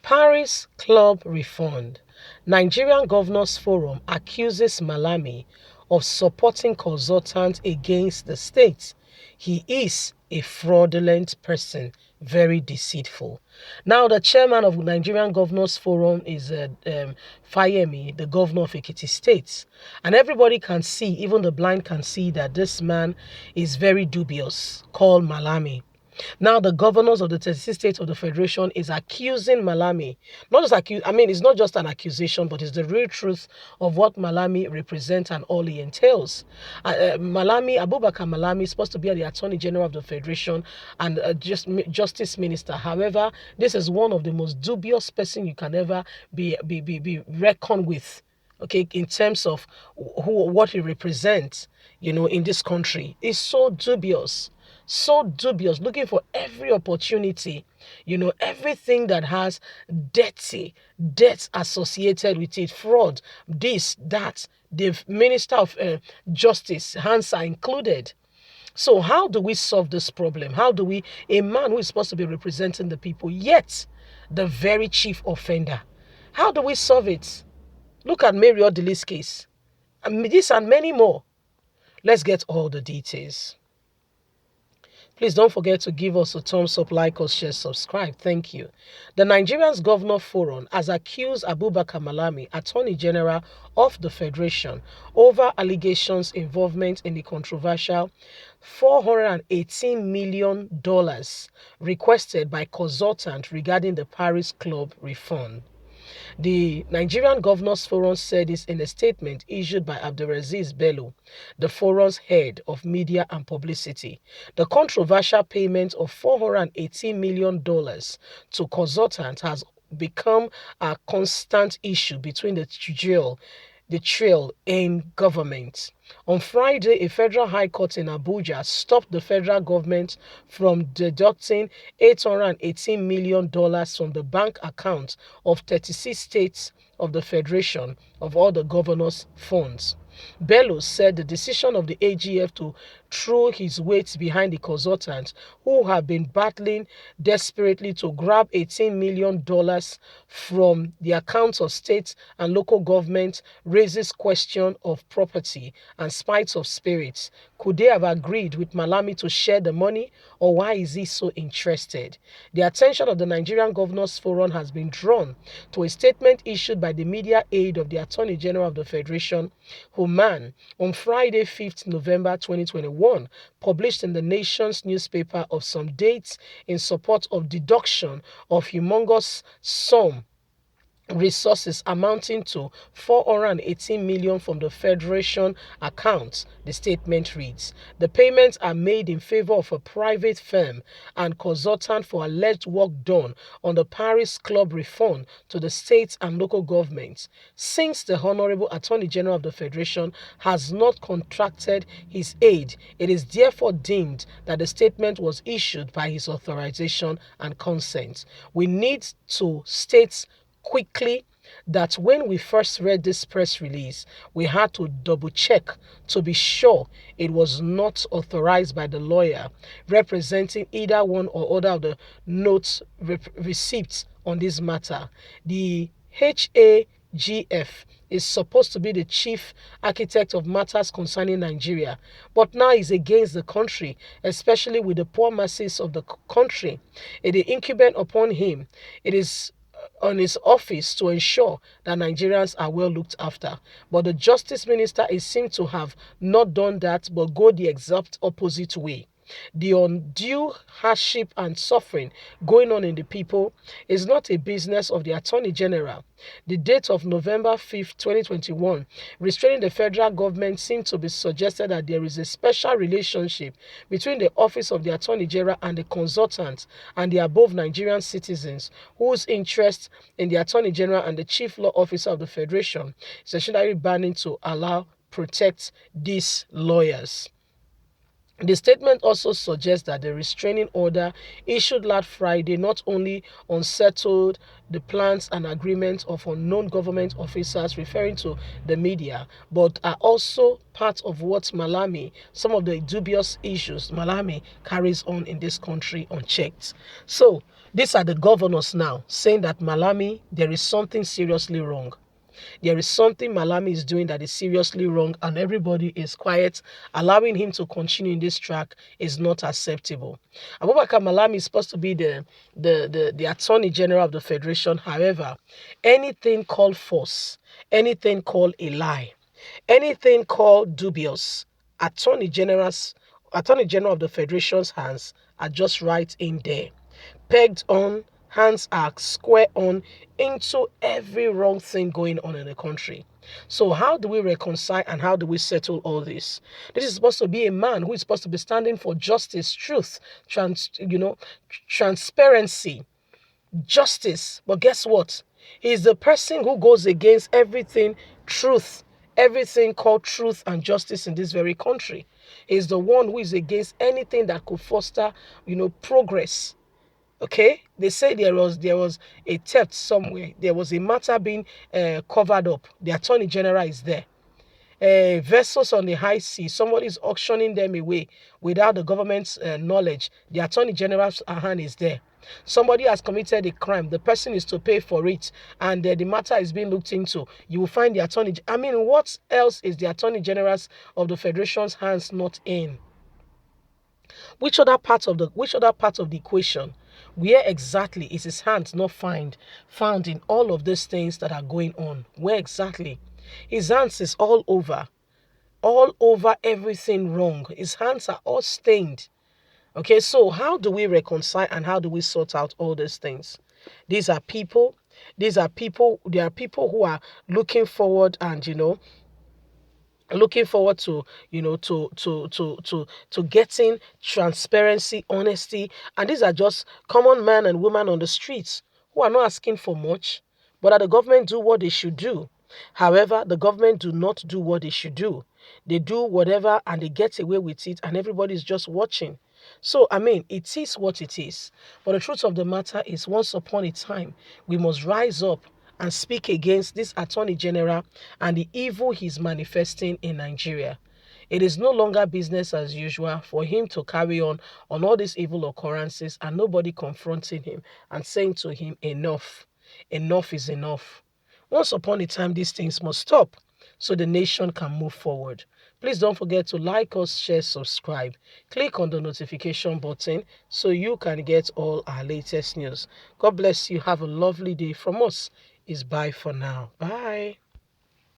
Paris Club refund. Nigerian Governors Forum accuses Malami of supporting consultants against the state. He is a fraudulent person, very deceitful. Now, the chairman of Nigerian Governors Forum is Fayemi, the governor of Ekiti State. And everybody can see, even the blind can see, that this man is very dubious, called Malami. Now, the governors of the 36 states of the Federation is accusing Malami. Not just accuse, I mean, it's not just an accusation, but it's the real truth of what Malami represents and all he entails. Abubakar Malami is supposed to be the Attorney General of the Federation and Justice Minister. However, this is one of the most dubious person you can ever be reckoned with. Okay, in terms of what he represents, in this country, is so dubious, looking for every opportunity, everything that has debts associated with it, fraud, this, that. The Minister of Justice, hands are included. So how do we solve this problem? How do we, a man who is supposed to be representing the people, yet the very chief offender, how do we solve it? Look at Mary Odili's case. This and many more. Let's get all the details. Please don't forget to give us a thumbs up, like us, share, subscribe. Thank you. The Nigerians Governor Forum has accused Abubakar Malami, Attorney General of the Federation, over allegations involvement in the controversial $418 million requested by consultant regarding the Paris Club refund. The Nigerian Governors Forum said this in a statement issued by Abdulaziz Bello, the forum's head of media and publicity. The controversial payment of $418 million to consultants has become a constant issue between the trail in government. On Friday, a federal high court in Abuja stopped the federal government from deducting $818 million from the bank account of 36 states of the Federation of all the governors' funds. Bello said the decision of the AGF to throw his weight behind the consultants who have been battling desperately to grab $18 million from the accounts of state and local governments raises question of property and spite of spirits. Could they have agreed with Malami to share the money, or why is he so interested? The attention of the Nigerian Governors Forum has been drawn to a statement issued by the media aide of the Attorney General of the Federation, Human, on Friday, 5th November 2021, published in the nation's newspaper of some dates in support of deduction of humongous sum resources amounting to $418 million from the Federation accounts, the statement reads. The payments are made in favor of a private firm and consultant for alleged work done on the Paris Club refund to the states and local governments. Since the Honorable Attorney General of the Federation has not contracted his aid, it is therefore deemed that the statement was issued by his authorization and consent. We need to state quickly that when we first read this press release, we had to double check to be sure it was not authorized by the lawyer representing either one or other of the notes receipts on this matter. The AGF is supposed to be the chief architect of matters concerning Nigeria, but now is against the country, especially with the poor masses of the country. It is incumbent upon him. It is on his office to ensure that Nigerians are well looked after. But the Justice Minister is seen to have not done that, but go the exact opposite way. The undue hardship and suffering going on in the people is not a business of the Attorney General. The date of November 5th, 2021, restraining the federal government seemed to be suggested that there is a special relationship between the office of the Attorney General and the consultants and the above Nigerian citizens whose interest in the Attorney General and the Chief Law Officer of the Federation is essentially banning to allow protect these lawyers. The statement also suggests that the restraining order issued last Friday not only unsettled the plans and agreements of unknown government officers referring to the media, but are also part of what Malami, some of the dubious issues Malami carries on in this country unchecked. So, these are the governors now saying that Malami, there is something seriously wrong. There is something Malami is doing that is seriously wrong, and everybody is quiet. Allowing him to continue in this track is not acceptable. Abubakar Malami is supposed to be the Attorney General of the Federation. However, anything called false, anything called a lie, anything called dubious, Attorney General's Attorney General of the Federation's hands are just right in there, pegged on, hands are square on into every wrong thing going on in the country. So how do we reconcile and how do we settle all this? This is supposed to be a man who is supposed to be standing for justice, truth, transparency, justice. But guess what? He's the person who goes against everything truth, everything called truth and justice in this very country. He's the one who is against anything that could foster, progress. Okay, they say there was a theft somewhere. There was a matter being covered up. The attorney general is there. Vessels on the high sea, somebody is auctioning them away without the government's knowledge. The attorney general's hand is there. Somebody has committed a crime. The person is to pay for it, and the matter is being looked into. You will find the attorney. I mean, what else is the attorney general's of the federation's hands not in? Which other part of the equation? Where exactly is his hands not found in all of these things that are going on? Where exactly? His hands is all over everything wrong. His hands are all stained. Okay, so how do we reconcile and how do we sort out all these things? These are people. There are people who are looking forward and to to getting transparency, honesty, and these are just common men and women on the streets who are not asking for much, but that the government do what they should do. However, the government do not do what they should do. They do whatever and they get away with it, and everybody's just watching. So, I mean, it is what it is. But the truth of the matter is, once upon a time, we must rise up and speak against this attorney general and the evil he's manifesting in Nigeria. It is no longer business as usual for him to carry on all these evil occurrences and nobody confronting him and saying to him, enough. Enough is enough. Once upon a time, these things must stop so the nation can move forward. Please don't forget to like us, share, subscribe. Click on the notification button so you can get all our latest news. God bless you. Have a lovely day. From us is bye for now. Bye.